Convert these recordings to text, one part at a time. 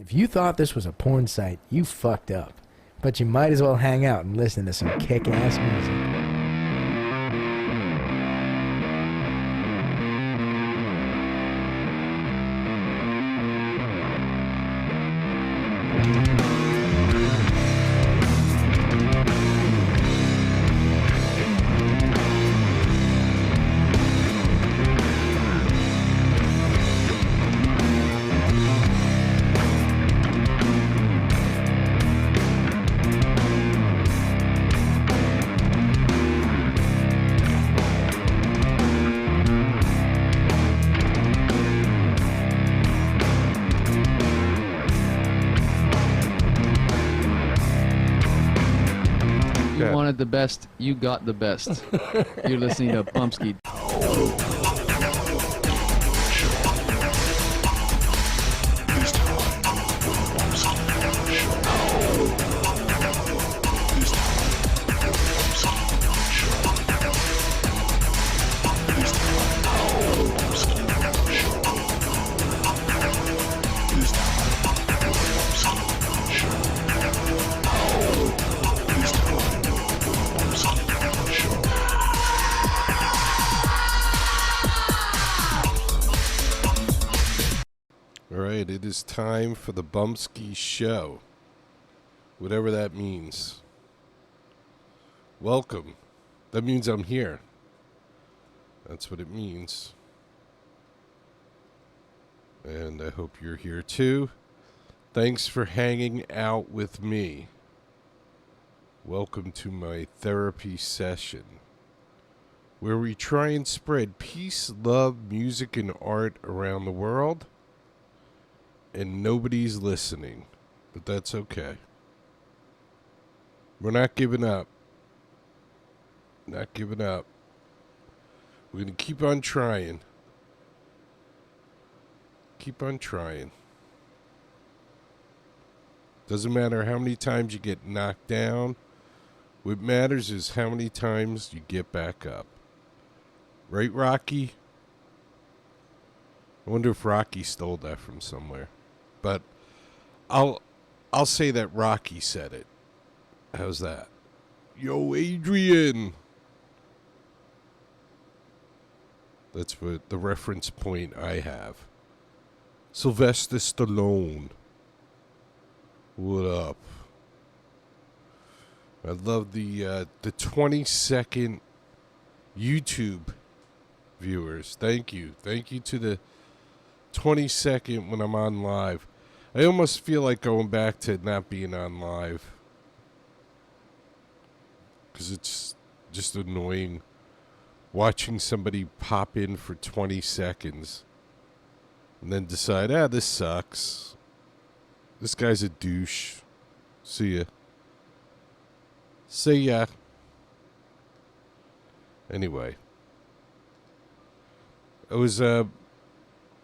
If you thought this was a porn site, you fucked up. But you might as well hang out and listen to some kick-ass music. The best, you got the best. You're listening to Bumpskey. Alright, it is time for the Bumpskey Show. Whatever that means. Welcome. That means I'm here. That's what it means. And I hope you're here too. Thanks for hanging out with me. Welcome to my therapy session, where we try and spread peace, love, music, and art around the world. And nobody's listening, but that's okay. We're not giving up. Not giving up. We're going to keep on trying. Keep on trying. Doesn't matter how many times you get knocked down. What matters is how many times you get back up. Right, Rocky? I wonder if Rocky stole that from somewhere. But I'll say that Rocky said it. How's that? Yo, Adrian. That's what the reference point I have. Sylvester Stallone. What up? I love the 20-second YouTube viewers. Thank you. Thank you to the 20-second when I'm on live. I almost feel like going back to not being on live, because it's just annoying watching somebody pop in for 20 seconds and then decide, this sucks. This guy's a douche. See ya. See ya. Anyway. I was,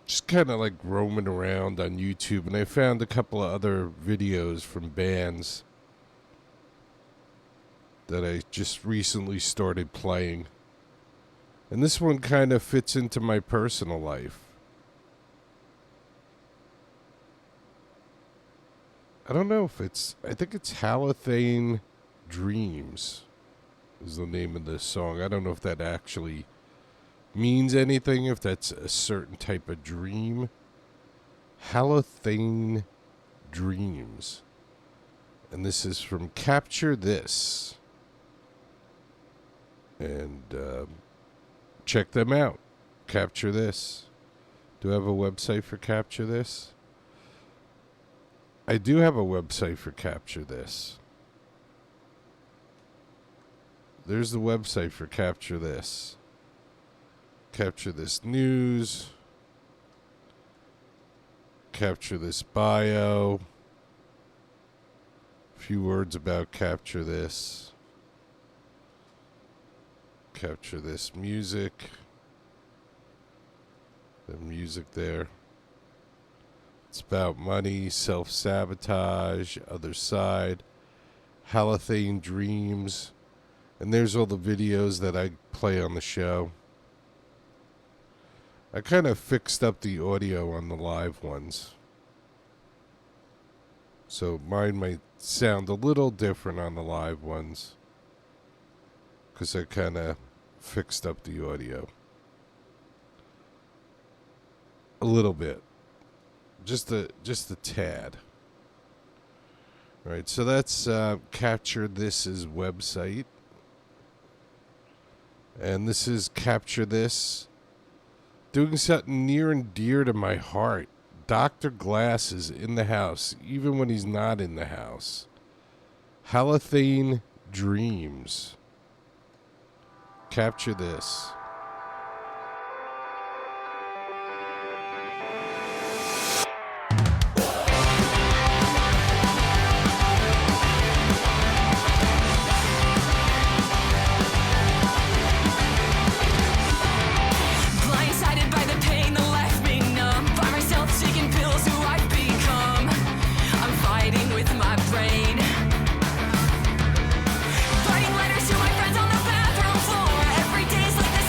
just kind of like roaming around on YouTube, and I found a couple of other videos from bands that I just recently started playing. And this one kind of fits into my personal life. I don't know if I think it's Halothane Dreams is the name of this song. I don't know if that actually means anything, if that's a certain type of dream. Halothane Dreams. And this is from Capture This. And check them out. Capture This. Do I have a website for Capture This? I do have a website for Capture This. There's the website for Capture This. Capture This news. Capture This bio. A few words about Capture This. Capture This music. The music there. It's about money, self-sabotage, other side, Halothane Dreams. And there's all the videos that I play on the show. I kind of fixed up the audio on the live ones. So mine might sound a little different on the live ones because I kind of fixed up the audio a little bit, just a tad. All right, so that's Capture This's website, and this is Capture This, doing something near and dear to my heart. Dr. Glass is in the house, even when he's not in the house. Halothane Dreams. Capture This. Blindsided by the pain that left me numb, by myself seeking pills who I've become. I'm fighting with my brain, writing letters to my friends on the bathroom floor. Every day's like the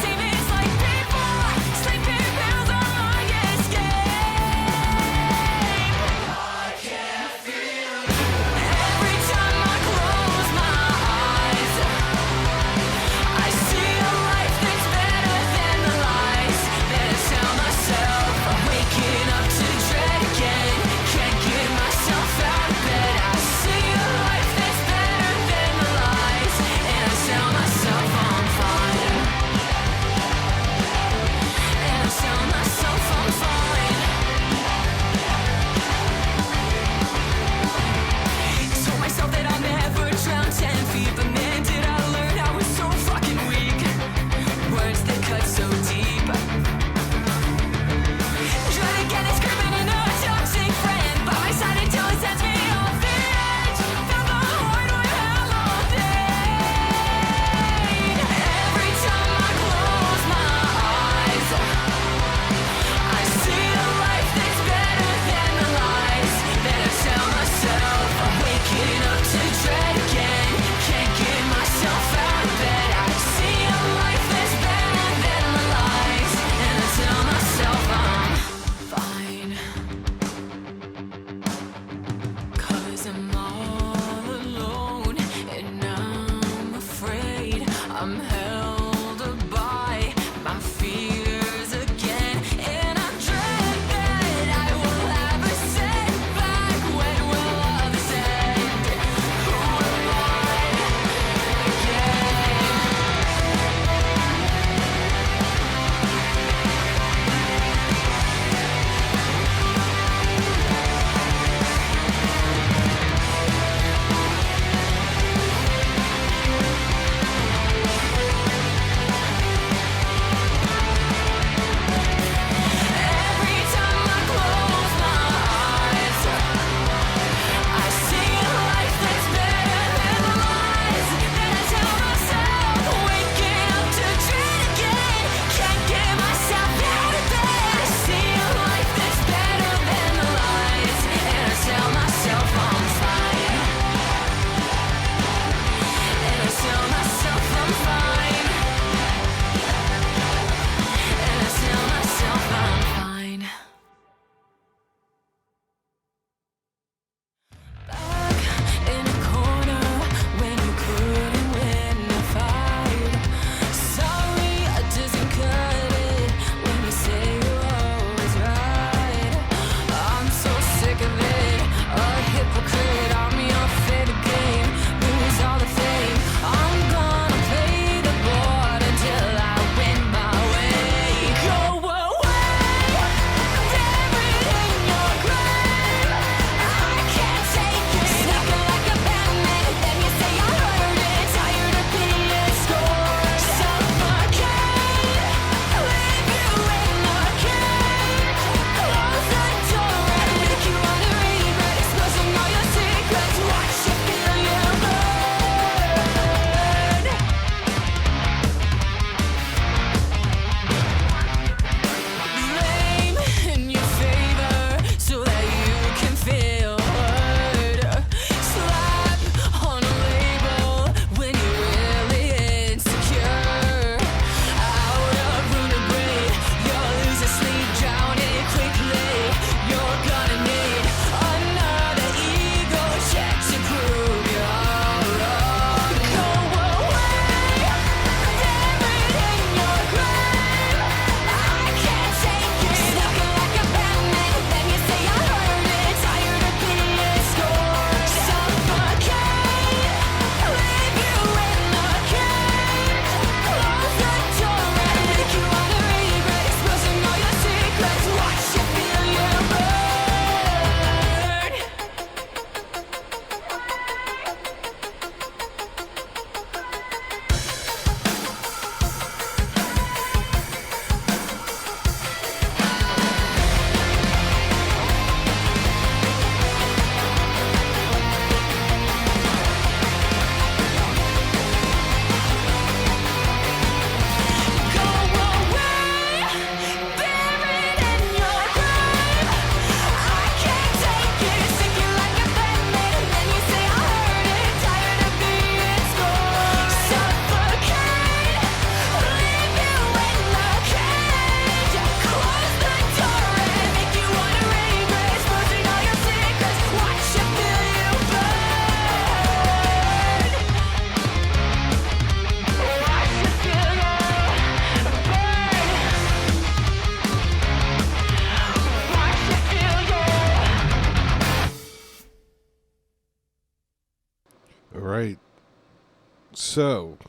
So,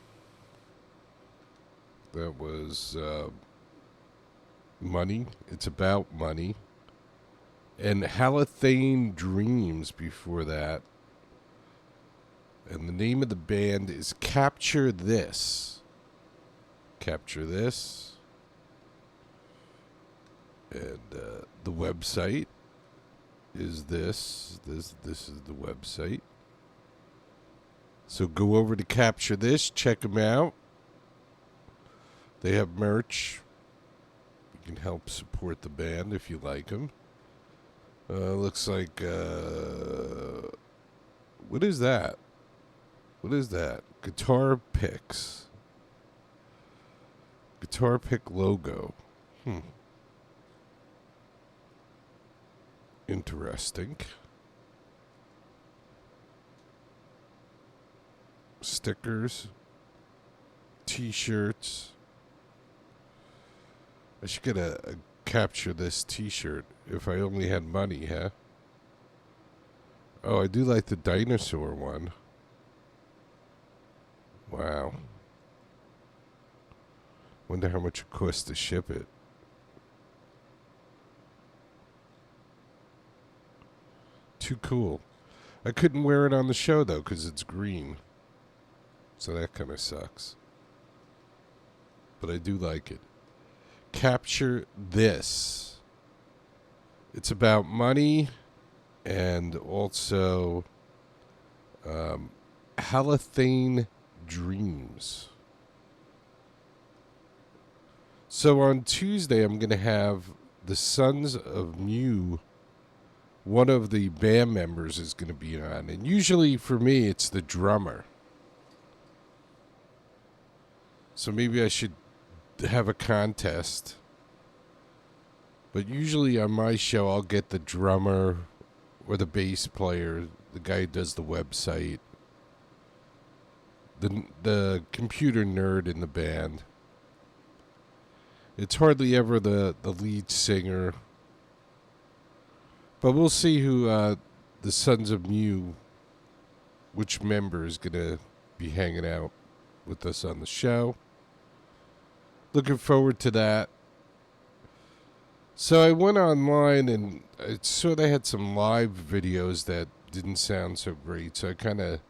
that was Money. It's about money. And Halothane Dreams before that. And the name of the band is Capture This. Capture This. And the website is this. This is the website. So go over to Capture This. Check them out. They have merch. You can help support the band if you like them. Looks like... what is that? What is that? Guitar picks. Guitar pick logo. Interesting. Stickers. T-shirts. I should get a Capture This T-shirt if I only had money, huh? Oh, I do like the dinosaur one. Wow. Wonder how much it costs to ship it. Too cool. I couldn't wear it on the show, though, because it's green. So that kind of sucks. But I do like it. Capture This. It's about money and also Halothane Dreams. So on Tuesday, I'm going to have the Sons of Mew. One of the band members is going to be on. And usually for me, it's the drummer. So maybe I should have a contest. But usually on my show, I'll get the drummer or the bass player, the guy who does the website, the computer nerd in the band. It's hardly ever the lead singer. But we'll see who the Sons of Mew, which member is going to be hanging out with us on the show. Looking forward to that. So I went online and I saw they had some live videos that didn't sound so great. So I kind of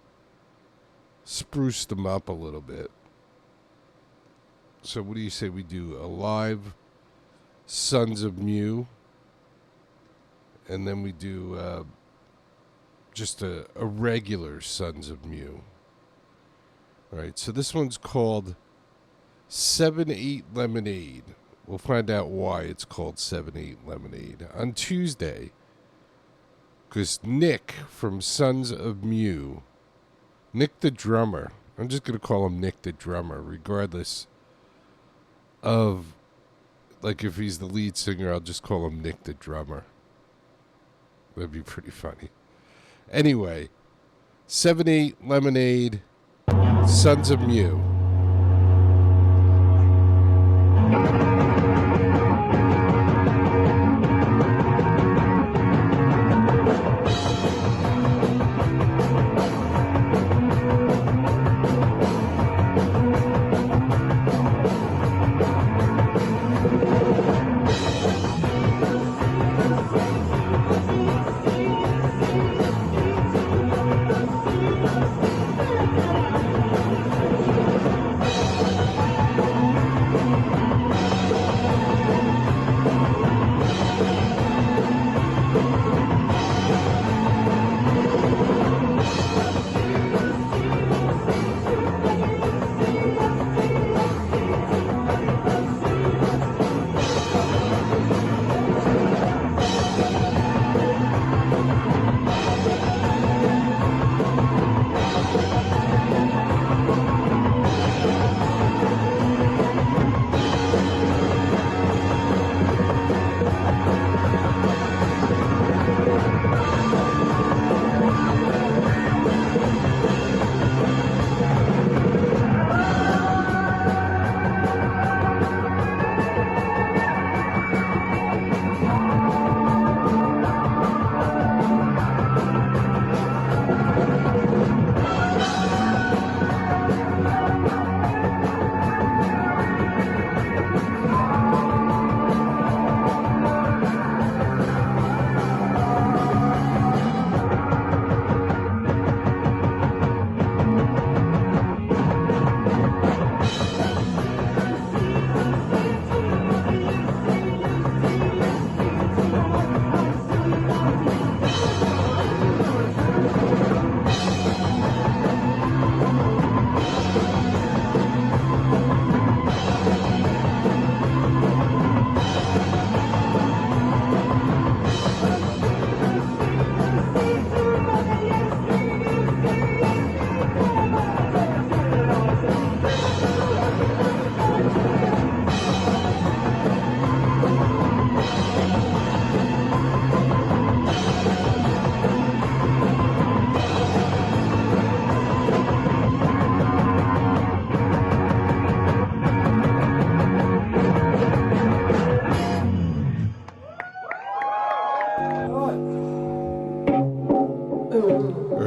spruced them up a little bit. So what do you say we do a live Sons of Mew? And then we do just a regular Sons of Mew. All right, so this one's called 7-8 Lemonade. We'll find out why it's called 7-8 Lemonade on Tuesday. Because Nick from Sons of Mew, Nick the drummer, I'm just going to call him Nick the drummer, regardless of, like, if he's the lead singer, I'll just call him Nick the drummer. That'd be pretty funny. Anyway, 7-8 Lemonade, Sons of Mew.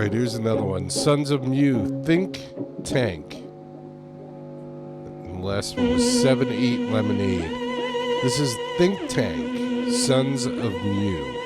right, here's another one. Sons of Mew, Think Tank. And the last one was 7-8 Lemonade. This is Think Tank, Sons of Mew.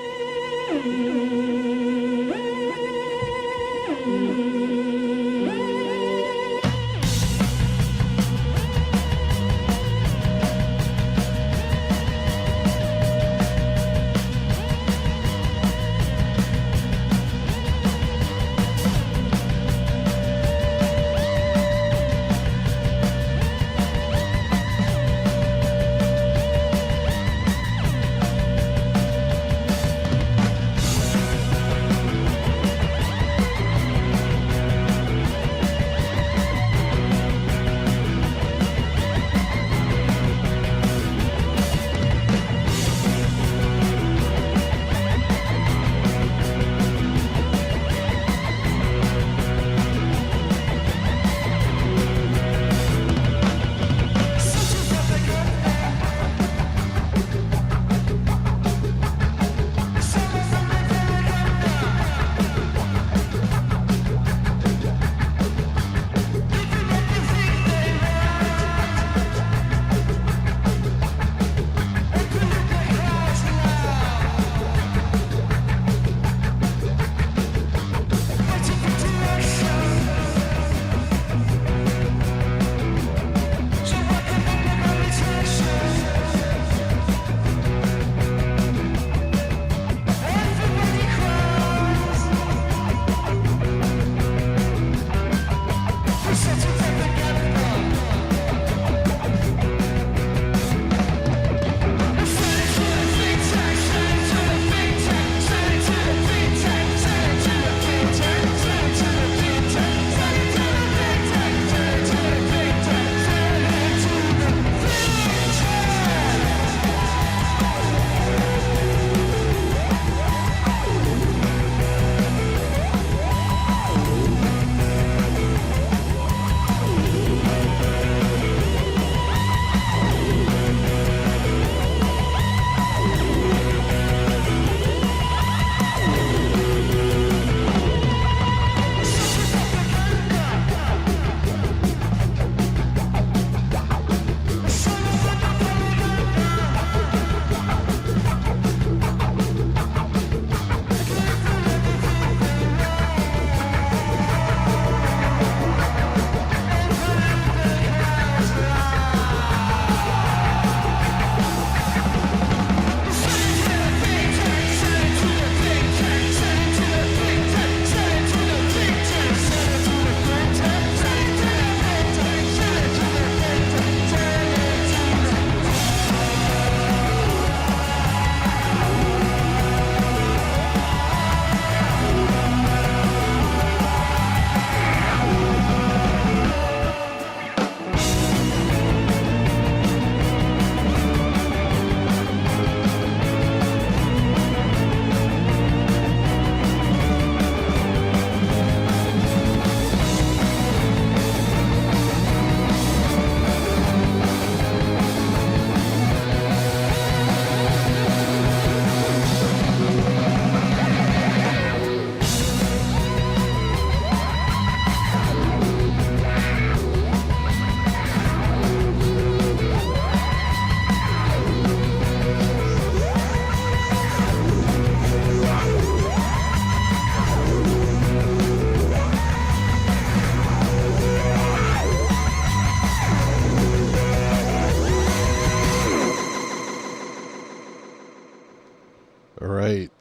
All right.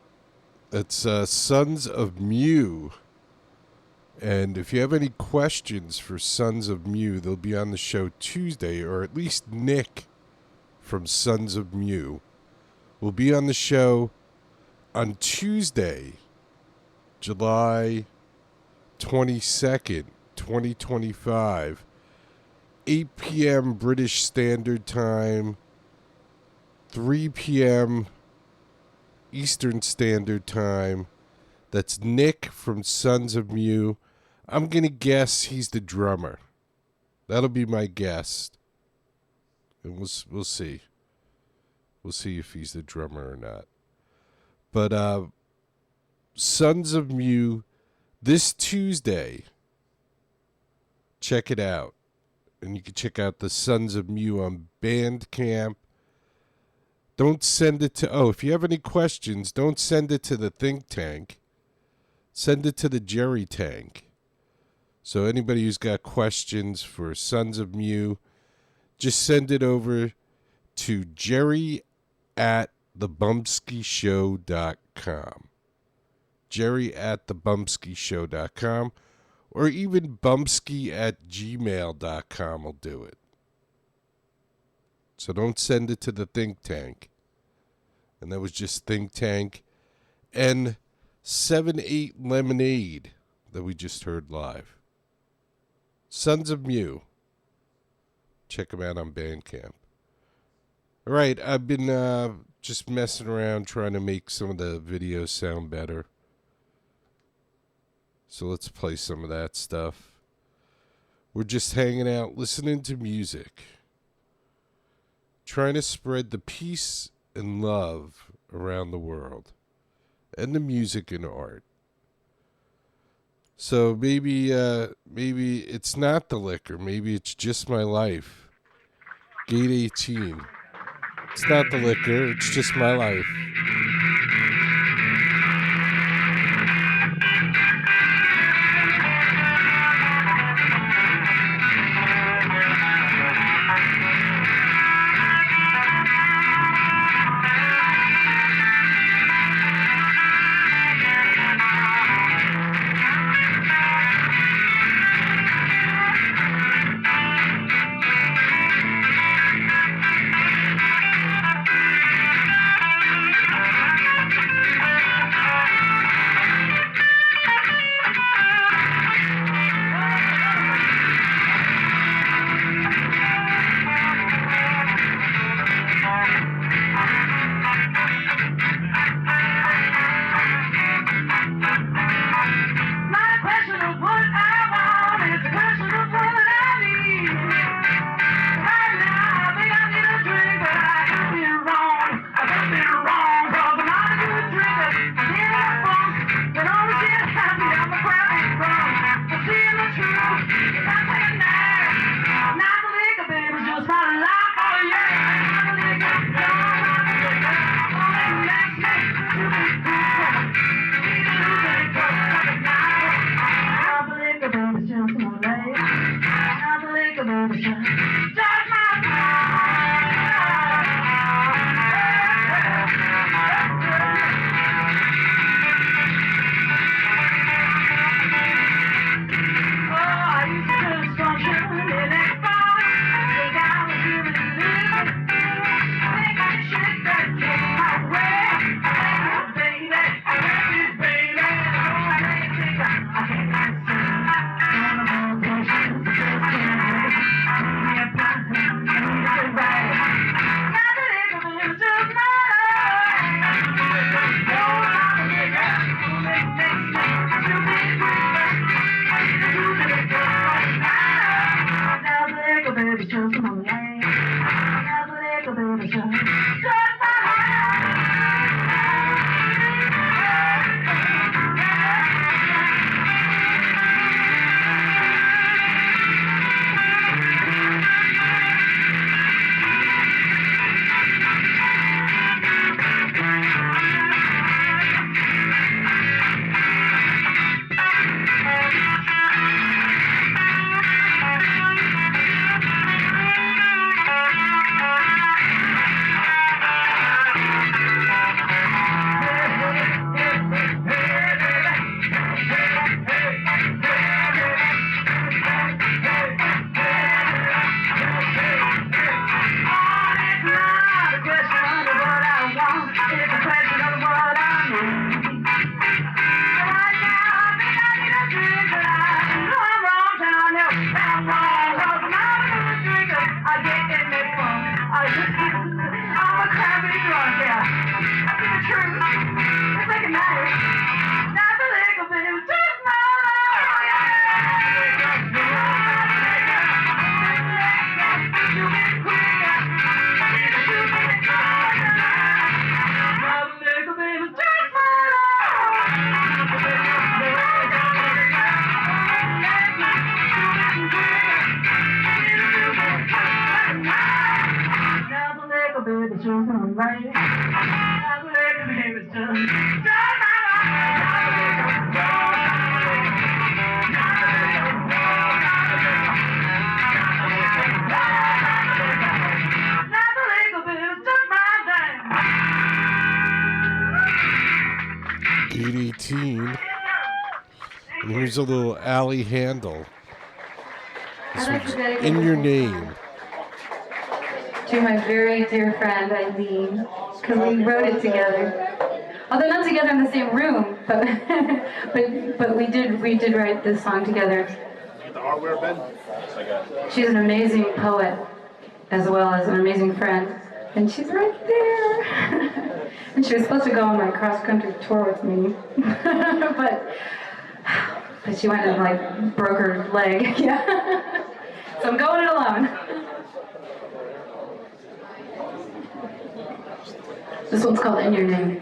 That's Sons of Mew. And if you have any questions for Sons of Mew, they'll be on the show Tuesday, or at least Nick from Sons of Mew will be on the show on Tuesday, July 22nd, 2025, 8 p.m. British Standard Time, 3 p.m. Eastern Standard Time. That's Nick from Sons of Mew. I'm going to guess he's the drummer. That'll be my guess. And we'll see. We'll see if he's the drummer or not. But Sons of Mew, This Tuesday, check it out. And you can check out the Sons of Mew on Bandcamp. Don't send it to, if you have any questions, don't send it to the think tank. Send it to the Jerry Tank. So anybody who's got questions for Sons of Mew, just send it over to jerry@thebumpskeyshow.com. jerry@thebumpskeyshow.com, or even bumpskey@gmail.com will do it. So don't send it to the think tank. And that was just think tank and 7-8 Lemonade that we just heard live. Sons of Mew. Check them out on Bandcamp. All right, I've been just messing around trying to make some of the videos sound better. So let's play some of that stuff. We're just hanging out, listening to music. Trying to spread the peace and love around the world. And the music and art. So maybe it's not the liquor. Maybe it's just my life. Gate 18. It's not the liquor. It's just my life. EDT. And here's a little Alley Handle. This one's In Your Name. To my very dear friend Eileen, because we wrote it together. Although not together in the same room, but but we did write this song together. She's an amazing poet, as well as an amazing friend, and she's right there. And she was supposed to go on my cross-country tour with me, but she went and like broke her leg. Yeah, so I'm going it alone. This one's called In Your Name.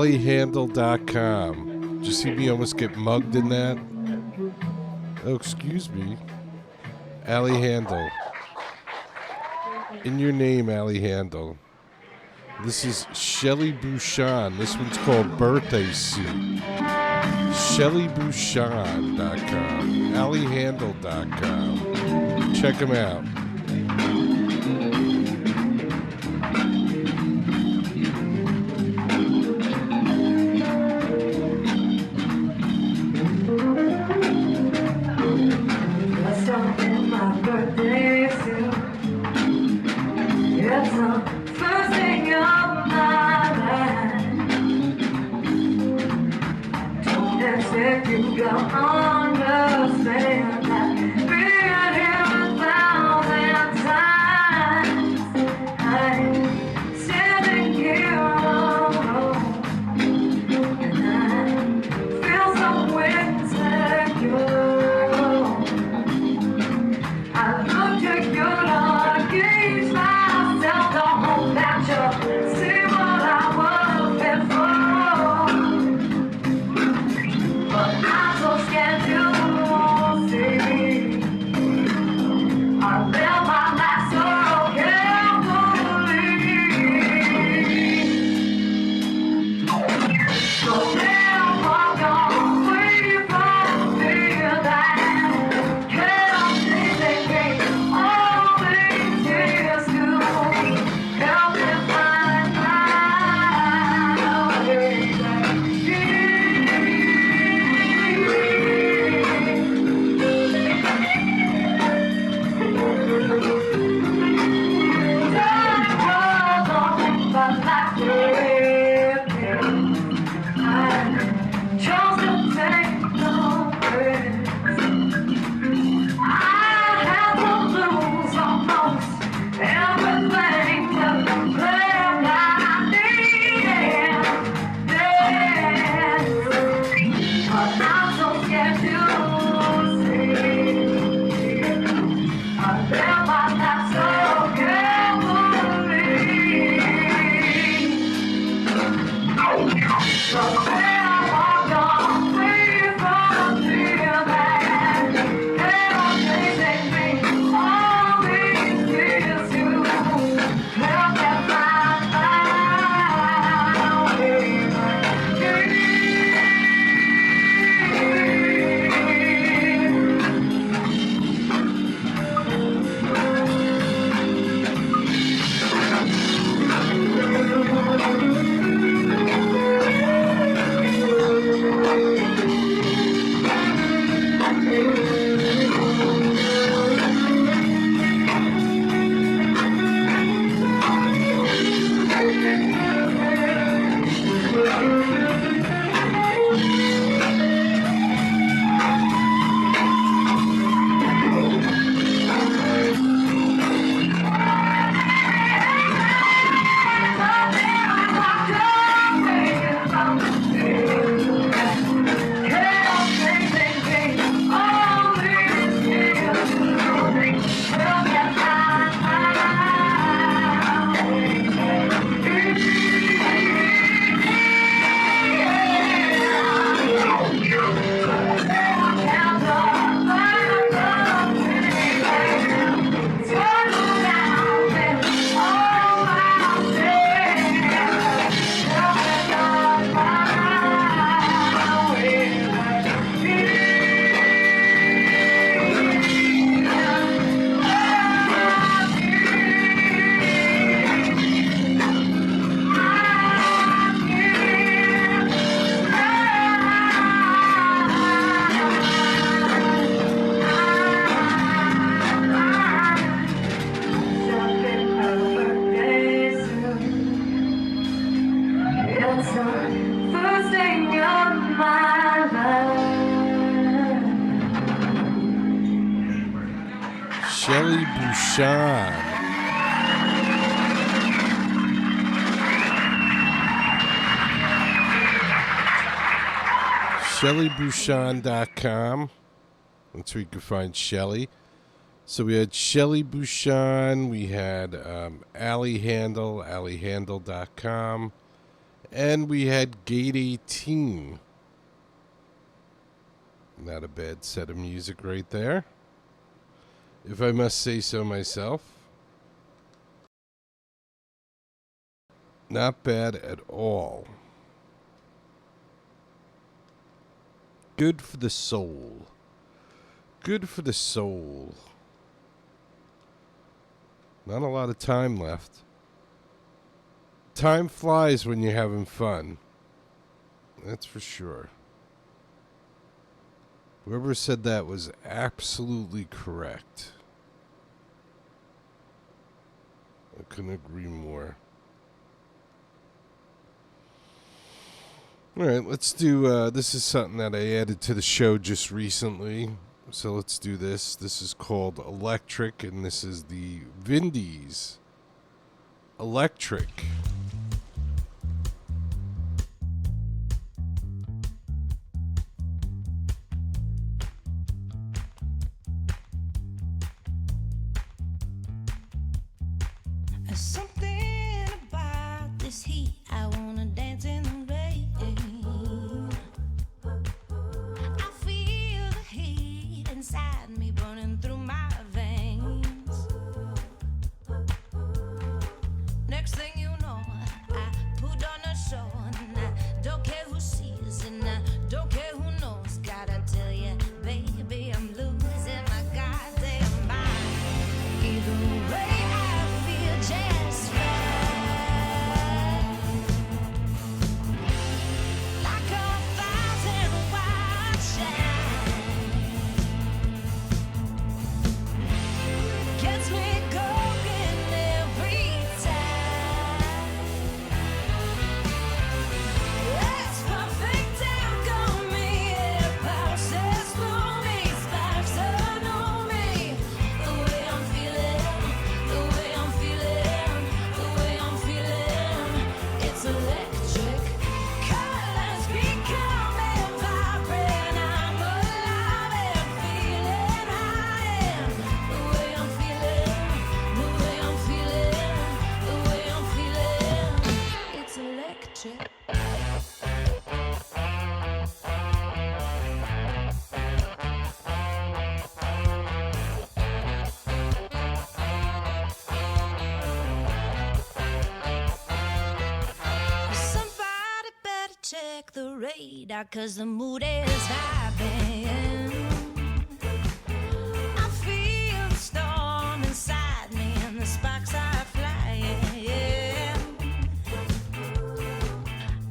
AllieHandle.com. Did you see me almost get mugged in that? Oh, excuse me. Allie Handle. In your name, Allie Handle. This is Shelly Bouchon. This one's called Birthday Suit. ShellyBouchon.com. AllieHandle.com. Check them out. Shelly Bouchon. ShellyBouchon.com. That's where you can find Shelly. So we had Shelly Bouchon. We had Allie Handle, AllieHandle.com. And we had Gate 18. Not a bad set of music right there, if I must say so myself. Not bad at all. Good for the soul. Good for the soul. Not a lot of time left. Time flies when you're having fun. That's for sure. Whoever said that was absolutely correct. I couldn't agree more. All right, let's do, this is something that I added to the show just recently. So let's do this. This is called Electric, and this is the Vindies Electric. Something about this heat, I wanna dance in the rain. I feel the heat inside me burning through my veins. Next thing you know, I put on a show, and I don't care who sees, and I don't care who knows. Gotta tell you, baby, I'm losing my goddamn mind. Either way, I feel just fine. Like a thousand wild shines. Gets me going every time. It's perfect alchemy. It passes through me, sparks on me. The way I'm feeling, the way I'm feeling, the way I'm feeling. It's electric. Colors become and vibrant. I'm alive and feeling I am. The way I'm feeling, the way I'm feeling, the way I'm feeling. It's electric. Somebody better check the radar, 'cause the mood is vibing. I feel the storm inside me, and the sparks are flying.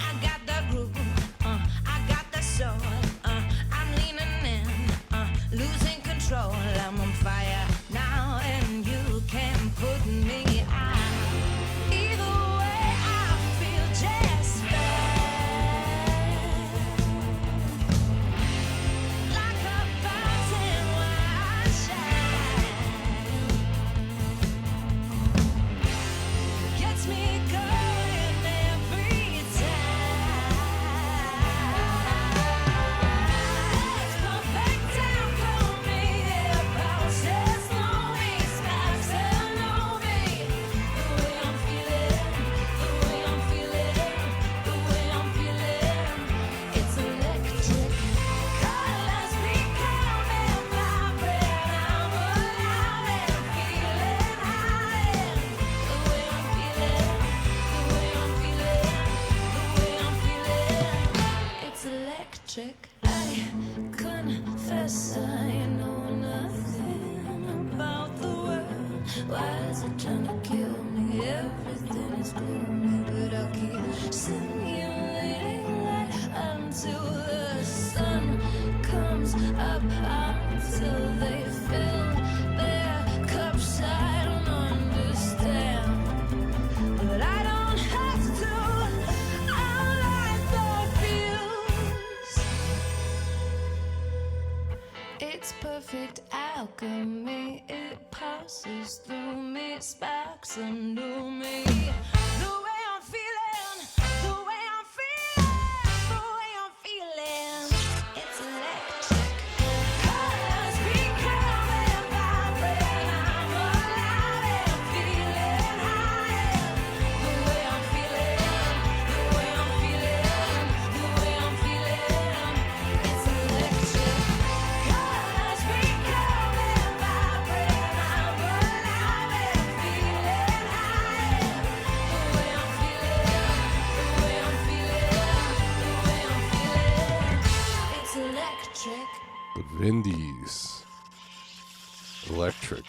I got the groove, I got the soul. I'm leaning in, losing control. I'm on fire now, and you can put me out. Either way, I feel just fine. Like a fountain wild shine. Gets me going every time. It's perfect alchemy. It bounces through me, sparks on me. The way I'm feeling, the way I'm feeling, the way I'm feeling. It's electric. Colors become and vibrant. I'm alive and feeling I am. The way I'm feeling, the way I'm feeling, the way I'm feeling. It's electric. I confess I know nothing about the world. Why is it trying to kill me? Everything is gloomy, but I'll keep simulating light until the sun comes up, until they fill their cups. I don't understand, but I don't have to. I like the views. It's perfect alchemy. It passes through me, sparks under me. The way I'm feeling, the way I'm feeling, the way I'm feeling. It's electric. Colors become and vibrant. I'm alive and feeling I am. The way I'm feeling, the way I'm Electric.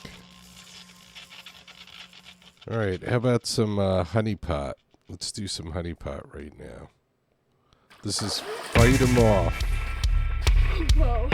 All right, how about some honey pot? Let's do some honey pot right now. This is Fight 'Em Off. Whoa.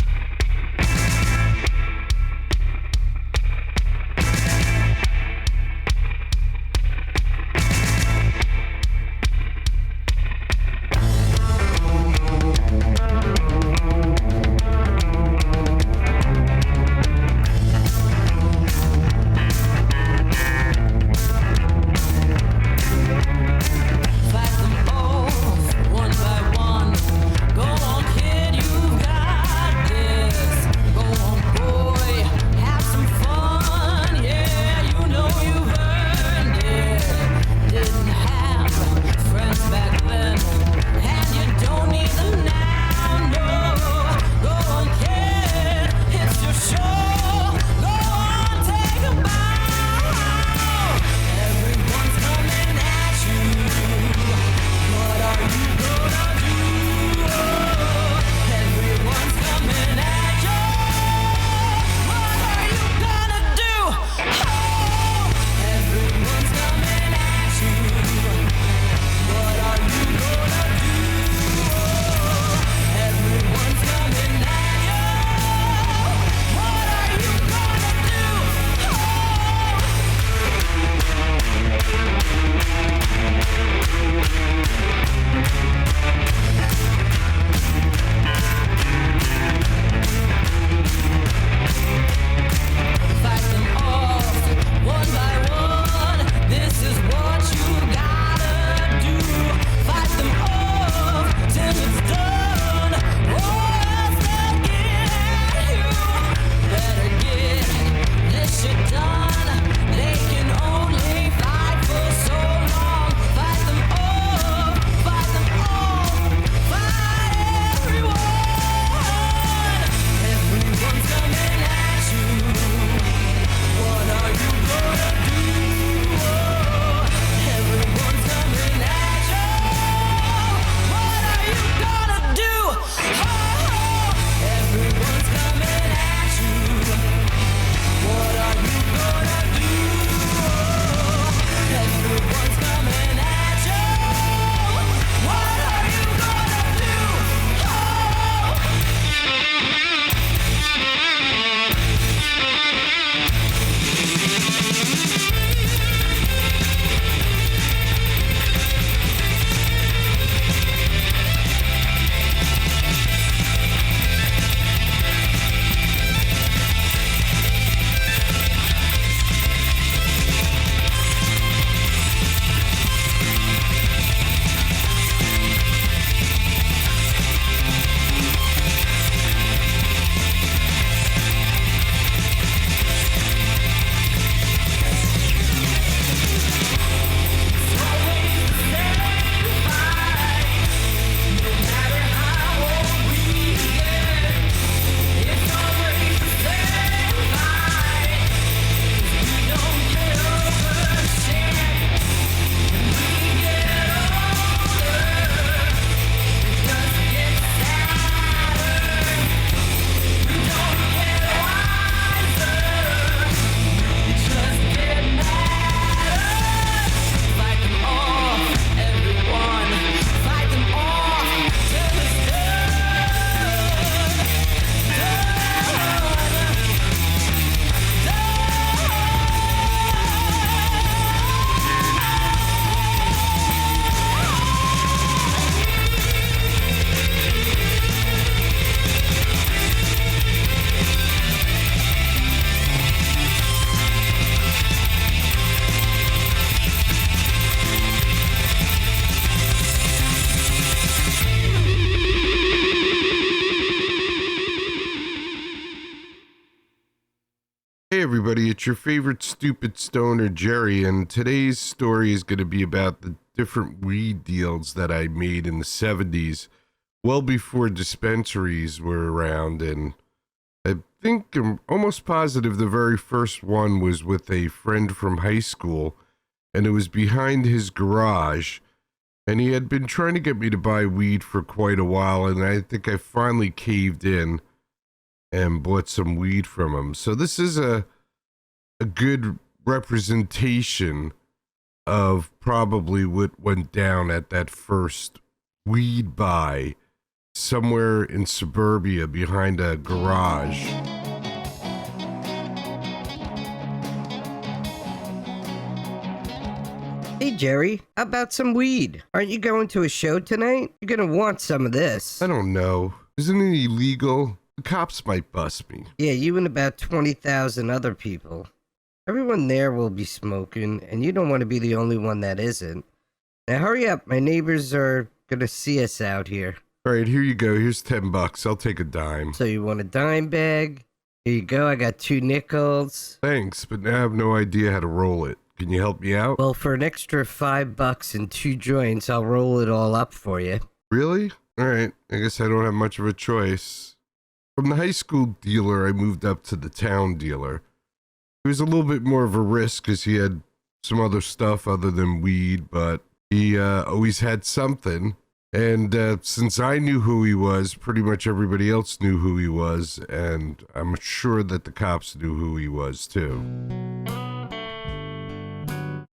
Fight them off one by one. Go on, kid, you've got this. Go on, boy, have some fun. Yeah, you know you've earned it. Didn't have friends back then, and you don't need them now. No, go on, kid, it's your show. Go on, take a bow. Everyone's coming at you. What are you gonna do? Everyone's coming at you. What are you gonna do? Oh, everyone's coming at you. What are you gonna do? Everyone's coming at you. What are you gonna do? Fight them off one by one. This is what you gotta do. Fight them off till it's done, or else they'll get you. Better get this shit done. They can only fight for so long. Fight them off, fight them off, fight everyone. Everyone's coming at you. What are you gonna do? Everyone's coming at you. What are you gonna do? Everyone's coming at you. What are you gonna do? Everyone's coming at you. What are you gonna do? Fight them off, everyone. Fight them off till it's Hey everybody, it's your favorite stupid stoner Jerry, and today's story is going to be about the different weed deals that I made in the 70s, well before dispensaries were around, and I think I'm almost positive the very first one was with a friend from high school, and it was behind his garage, and he had been trying to get me to buy weed for quite a while, and I think I finally caved in. and bought some weed from him. So this is a good representation of probably what went down at that first weed buy somewhere in suburbia behind a garage. Hey, Jerry, how about some weed? Aren't you going to a show tonight? You're gonna want some of this. I don't know. Isn't it illegal? The cops might bust me. Yeah, you and about 20,000 other people. Everyone there will be smoking, and you don't want to be the only one that isn't. Now hurry up, my neighbors are gonna see us out here. All right, here you go. Here's $10. I'll take a dime. So you want a dime bag? Here you go, I got 2 nickels. Thanks, but I have no idea how to roll it. Can you help me out? Well, for an extra $5 and 2 joints, I'll roll it all up for you. Really? All right, I guess I don't have much of a choice. From the high school dealer, I moved up to the town dealer. It was a little bit more of a risk because he had some other stuff other than weed, but he always had something. And since I knew who he was, pretty much everybody else knew who he was, and I'm sure that the cops knew who he was too.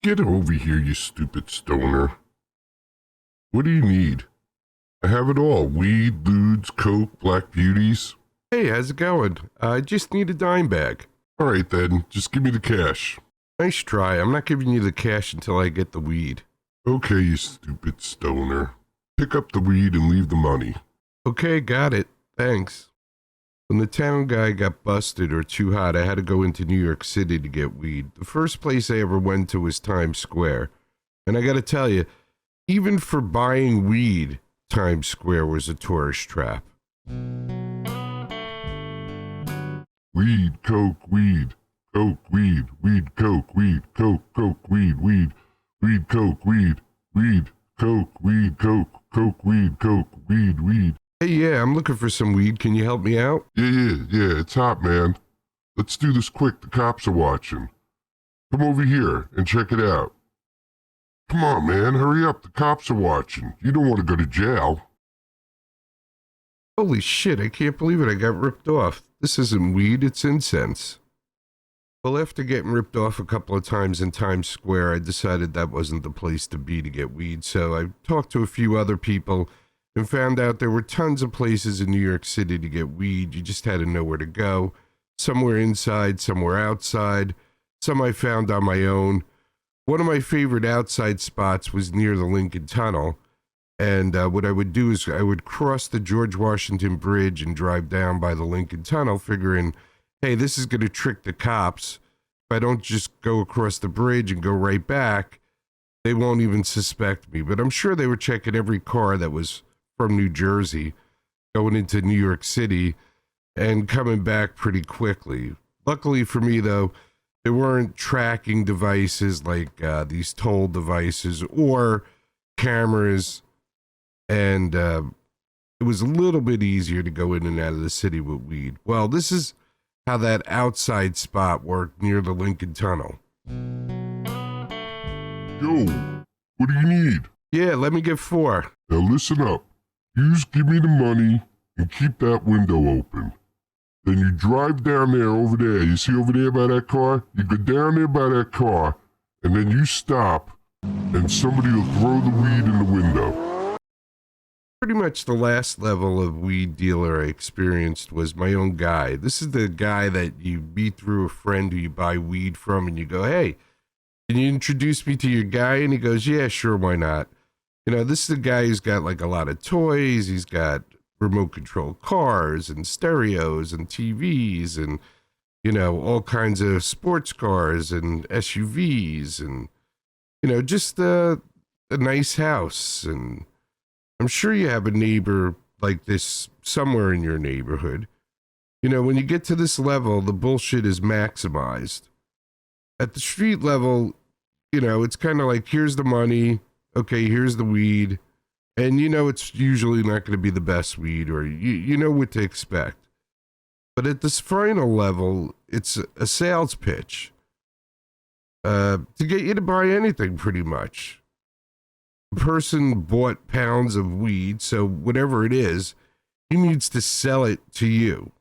Get over here, you stupid stoner. What do you need? I have it all. Weed, ludes, coke, black beauties. Hey, how's it going? I just need a dime bag. All right, then. Just give me the cash. Nice try. I'm not giving you the cash until I get the weed. Okay, you stupid stoner. Pick up the weed and leave the money. Okay, got it. Thanks. When the town guy got busted or too hot, I had to go into New York City to get weed. The first place I ever went to was Times Square. And I gotta tell you, even for buying weed, Times Square was a tourist trap. Weed, coke, weed. Coke, weed. Weed, coke, weed. Coke, coke, weed, weed. Weed, coke, weed. Weed, coke, weed, coke. Coke, weed, coke, weed, weed. Hey, yeah, I'm looking for some weed. Can you help me out? Yeah, it's hot, man. Let's do this quick. The cops are watching. Come over here and check it out. Come on, man, hurry up. The cops are watching. You don't want to go to jail. Holy shit, I can't believe it. I got ripped off. This isn't weed, it's incense. Well, after getting ripped off a couple of times in Times Square, I decided that wasn't the place to be to get weed, so I talked to a few other people and found out there were tons of places in New York City to get weed. You just had to know where to go. Some were inside, some were outside. Some I found on my own. One of my favorite outside spots was near the Lincoln Tunnel. And what I would do is I would cross the George Washington Bridge and drive down by the Lincoln Tunnel, figuring, hey, this is going to trick the cops. If I don't just go across the bridge and go right back, they won't even suspect me. But I'm sure they were checking every car that was from New Jersey going into New York City and coming back pretty quickly. Luckily for me, though, there weren't tracking devices like these toll devices or cameras, and it was a little bit easier to go in and out of the city with weed. Well, this is how that outside spot worked near the Lincoln Tunnel. Yo, what do you need? Yeah, let me get 4. Now listen up. You just give me the money and keep that window open. Then you drive down there over there. You see over there by that car? You go down there by that car, and then you stop, and somebody will throw the weed in the window. Pretty much the last level of weed dealer I experienced was my own guy. This is the guy that you meet through a friend who you buy weed from, and you go, hey, can you introduce me to your guy? And he goes, yeah, sure, why not? You know, this is the guy who's got like a lot of toys. He's got remote control cars and stereos and TVs and, you know, all kinds of sports cars and SUVs and, you know, just a nice house. And I'm sure you have a neighbor like this somewhere in your neighborhood. You know, when you get to this level, the bullshit is maximized. At the street level, you know, it's kind of like, here's the money. Okay, here's the weed. And you know it's usually not going to be the best weed, or you know what to expect. But at this final level, it's a sales pitch to get you to buy anything pretty much. The person bought pounds of weed, so whatever it is, he needs to sell it to you.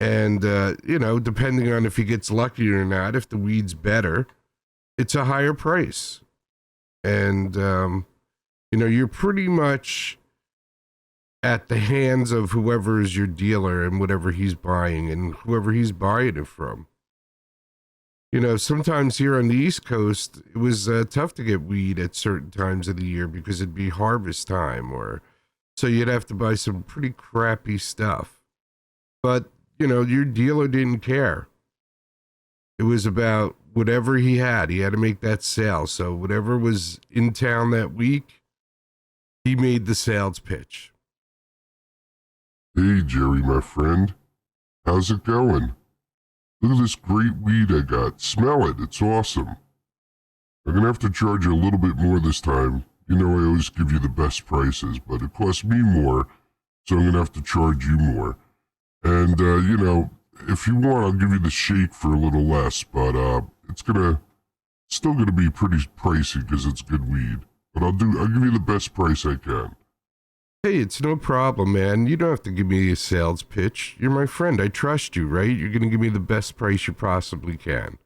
And, depending on if he gets lucky or not, if the weed's better, it's a higher price. And, you're pretty much at the hands of whoever is your dealer and whatever he's buying and whoever he's buying it from. Sometimes here on the East Coast, it was tough to get weed at certain times of the year because it'd be harvest time, so you'd have to buy some pretty crappy stuff. But, your dealer didn't care. It was about whatever he had. He had to make that sale. So whatever was in town that week, he made the sales pitch. Hey, Jerry, my friend. How's it going? Look at this great weed I got. Smell it. It's awesome. I'm going to have to charge you a little bit more this time. I always give you the best prices, but it costs me more, so I'm going to have to charge you more. And, if you want, I'll give you the shake for a little less, but it's still going to be pretty pricey because it's good weed. But I'll give you the best price I can. Hey, it's no problem, man. You don't have to give me a sales pitch. You're my friend. I trust you, right? You're going to give me the best price you possibly can.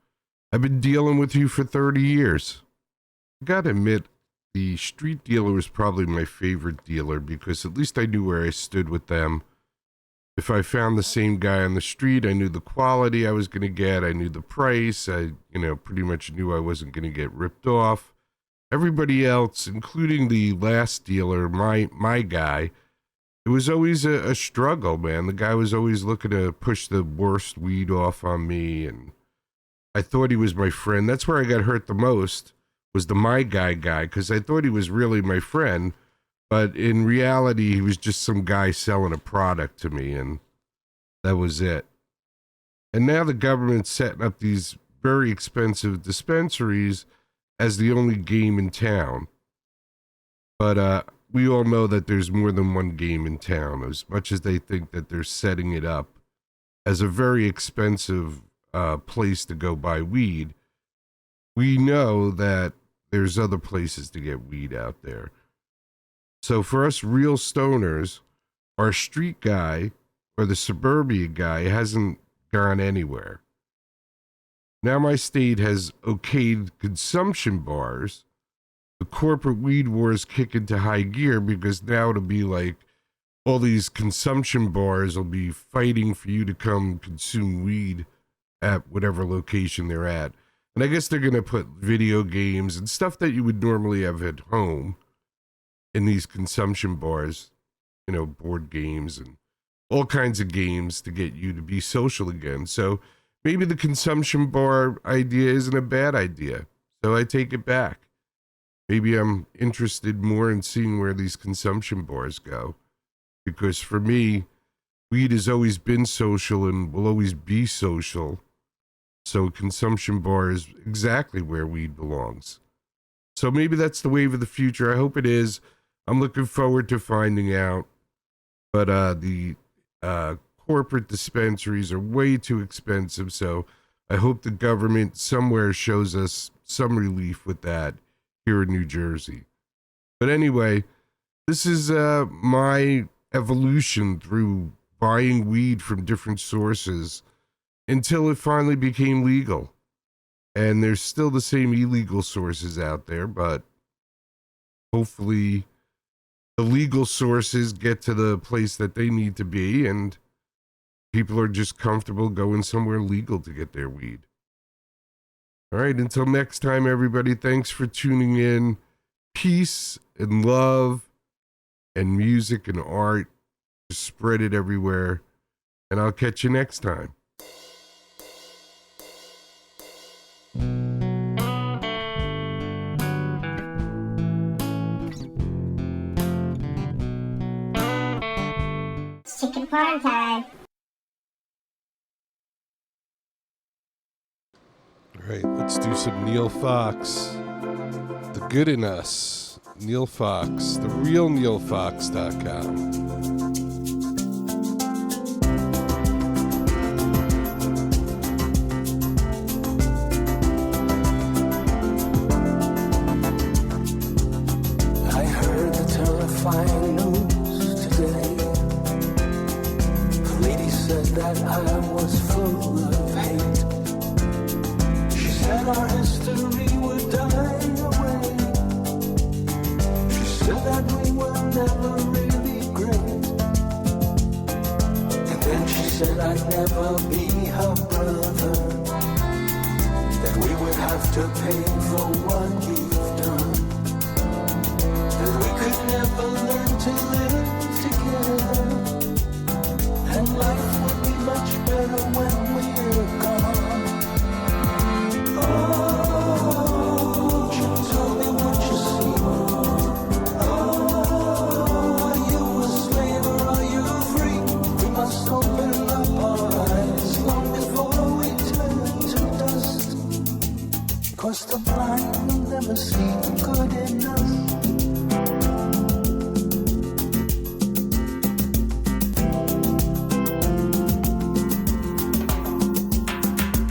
I've been dealing with you for 30 years. I gotta admit, the street dealer was probably my favorite dealer because at least I knew where I stood with them. If I found the same guy on the street, I knew the quality I was going to get. I knew the price. I, pretty much knew I wasn't going to get ripped off. Everybody else, including the last dealer, my guy, it was always a struggle, man. The guy was always looking to push the worst weed off on me, and I thought he was my friend. That's where I got hurt the most, was the my guy, because I thought he was really my friend, but in reality, he was just some guy selling a product to me, and that was it. And now the government's setting up these very expensive dispensaries as the only game in town. But we all know that there's more than one game in town, as much as they think that they're setting it up as a very expensive place to go buy weed. We know that there's other places to get weed out there. So for us real stoners, our street guy or the suburbia guy hasn't gone anywhere. Now my state has okayed consumption bars. The corporate weed wars kick into high gear because now it'll be like all these consumption bars will be fighting for you to come consume weed at whatever location they're at. And I guess they're going to put video games and stuff that you would normally have at home in these consumption bars, board games and all kinds of games to get you to be social again. So maybe the consumption bar idea isn't a bad idea. So I take it back. Maybe I'm interested more in seeing where these consumption bars go. Because for me, weed has always been social and will always be social. So a consumption bar is exactly where weed belongs. So maybe that's the wave of the future. I hope it is. I'm looking forward to finding out. But the corporate dispensaries are way too expensive, so I hope the government somewhere shows us some relief with that here in New Jersey. But anyway, this is my evolution through buying weed from different sources until it finally became legal. And there's still the same illegal sources out there, but hopefully the legal sources get to the place that they need to be and people are just comfortable going somewhere legal to get their weed. All right, until next time, everybody, thanks for tuning in. Peace and love and music and art. Just spread it everywhere. And I'll catch you next time. It's chicken party time. All right, let's do some Neil Fox. The Good in Us. Neil Fox. The real NeilFox.com. I heard the terrifying news today. The lady said that I to pay for what you've done. And we could never learn to live together. And life would be much better when we're gone. Oh, won't you tell me what you see? Oh, are you a slave or are you free? We must open up our eyes long before we turn to dust. 'Cause the blind will never see the good in us.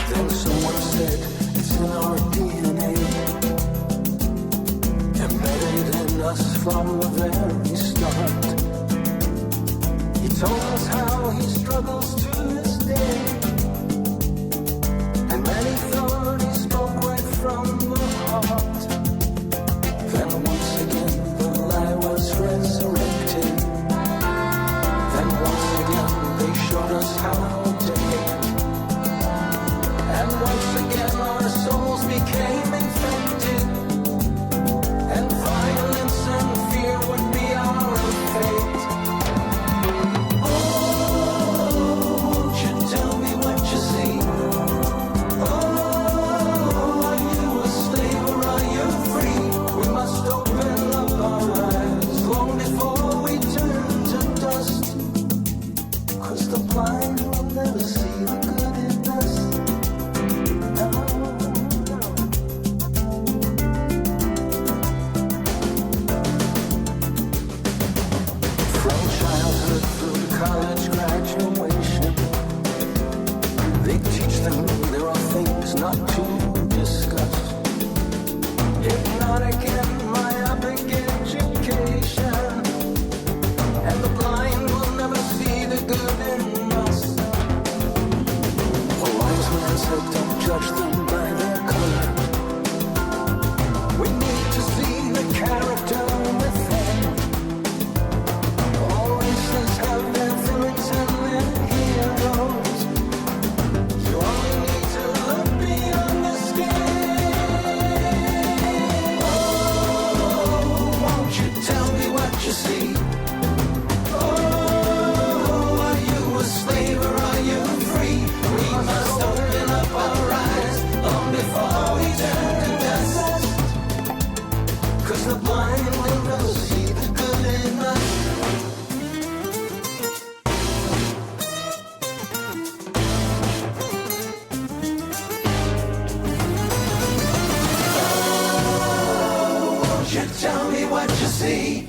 Then someone said it's in our DNA, embedded in us from the very start. He told us how he struggles to this day, and many thought he spoke right from the heart. Then once again the lie was resurrected. Then once again they showed us how to hate. And once again our souls became infected. And violence and fear would be our fate. Oh, won't you tell me what you see? Oh, are you a slave or are you free? We must open up our eyes long before we turn to dust. 'Cause the blind will never see the good in us. No, no. From childhood through college graduation, they teach them there are things not to discuss. Hypnotic and myopic education, and the blind will never see the good in us. A wise man said, don't judge them by their color. We need to see the character within. All races have their villains and their heroes. You only need to look beyond the skin. Oh, won't you tell me what you see? Oh, are you a slave or are you free? We must open up our eyes long before we turn to dust. 'Cause the blind will never see the good in us. Won't you tell me what you see?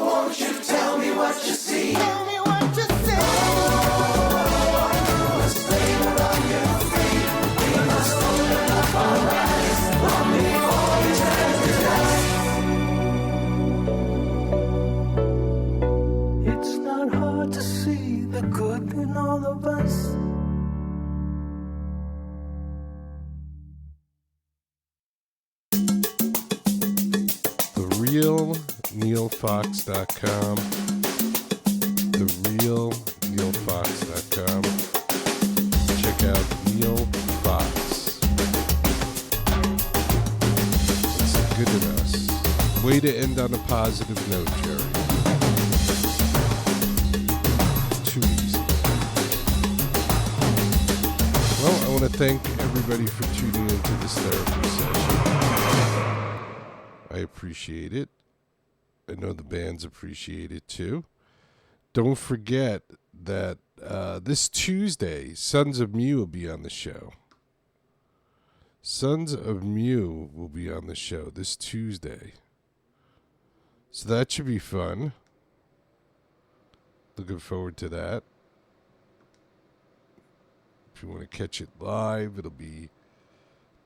Won't you tell me what you see? Tell me what you see. Oh, a slave or are you free? We must open up our eyes long before we turn to dust. It's not hard to see the good in all of us. TheRealNeilFox.com. TheRealNeilFox.com. Check out Neil Fox. Way to end on a positive note, Jerry. Too easy. Well, I want to thank everybody for tuning into this therapy session. I appreciate it. I know the bands appreciate it too. Don't forget that this Tuesday, Sons of Mew will be on the show. Sons of Mew will be on the show this Tuesday. So that should be fun. Looking forward to that. If you want to catch it live, it'll be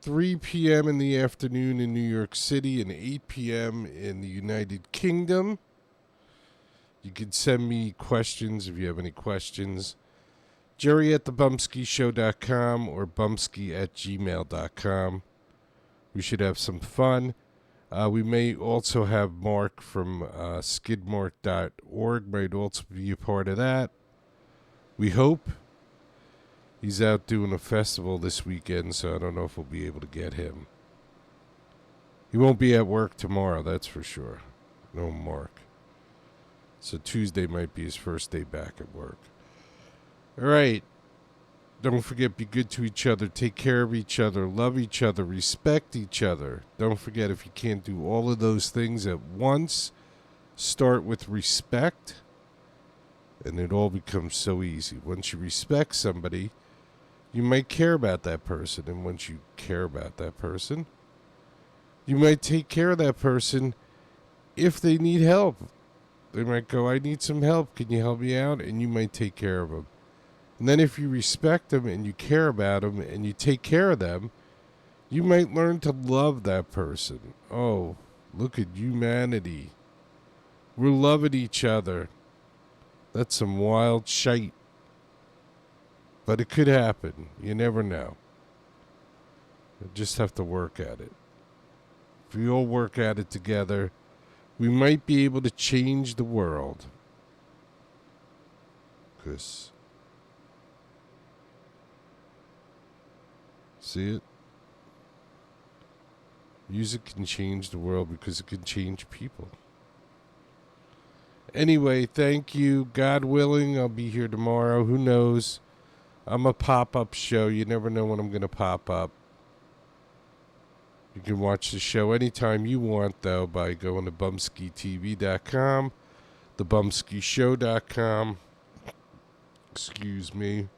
3 p.m. in the afternoon in New York City and 8 p.m. in the United Kingdom. You can send me questions if you have any questions. Jerry at thebumpskeyshow.com or bumpskey@gmail.com. We should have some fun. We may also have Mark from skidmark.org might also be a part of that. We hope. He's out doing a festival this weekend, so I don't know if we'll be able to get him. He won't be at work tomorrow, that's for sure. No Mark. So Tuesday might be his first day back at work. All right. Don't forget, be good to each other. Take care of each other. Love each other. Respect each other. Don't forget, if you can't do all of those things at once, start with respect, and it all becomes so easy. Once you respect somebody, you might care about that person. And once you care about that person, you might take care of that person if they need help. They might go, I need some help. Can you help me out? And you might take care of them. And then if you respect them and you care about them and you take care of them, you might learn to love that person. Oh, look at humanity. We're loving each other. That's some wild shite. But it could happen. You never know. You just have to work at it. If we all work at it together, we might be able to change the world. Because, see it? Music can change the world because it can change people. Anyway, thank you. God willing, I'll be here tomorrow. Who knows? I'm a pop-up show. You never know when I'm going to pop up. You can watch the show anytime you want, though, by going to bumpskeytv.com, thebumpskeyshow.com, excuse me,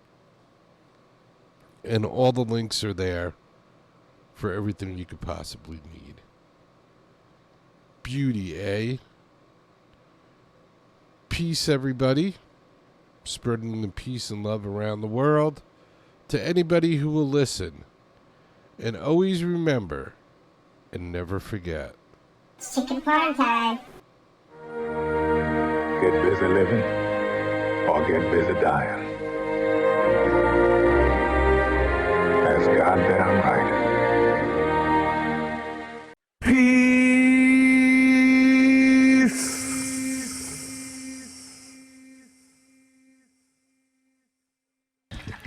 and all the links are there for everything you could possibly need. Beauty, eh? Peace, everybody. Spreading the peace and love around the world to anybody who will listen. And always remember and never forget. It's chicken party time. Get busy living or get busy dying. That's goddamn right.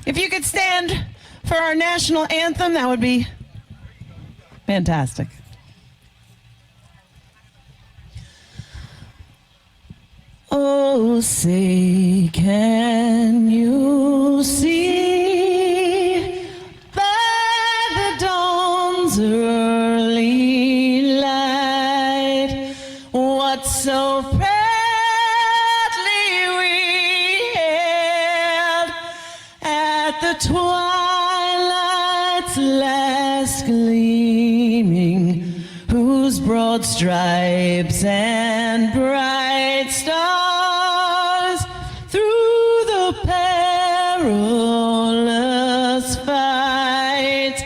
If you could stand for our national anthem, that would be fantastic. Oh, say, can you see by the dawn's early light what so proudly we hailed at the twilight's last gleaming, whose broad stripes and bright stars through the perilous fight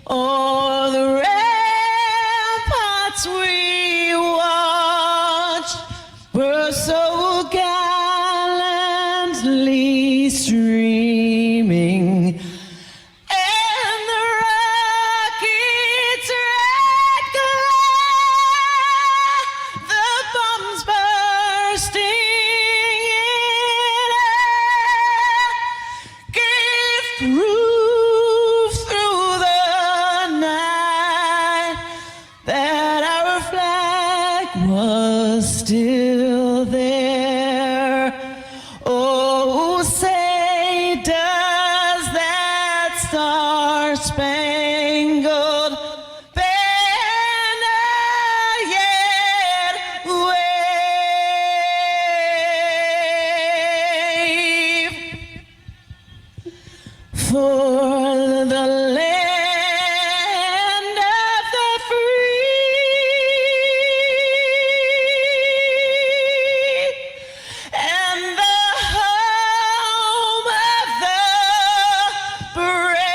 o'er the ramparts we watched were so gallantly streaming. And the rocket's red glare, the bombs star-spangled banner yet wave for the land of the free and the home of the brave.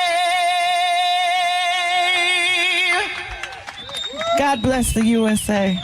God bless the USA.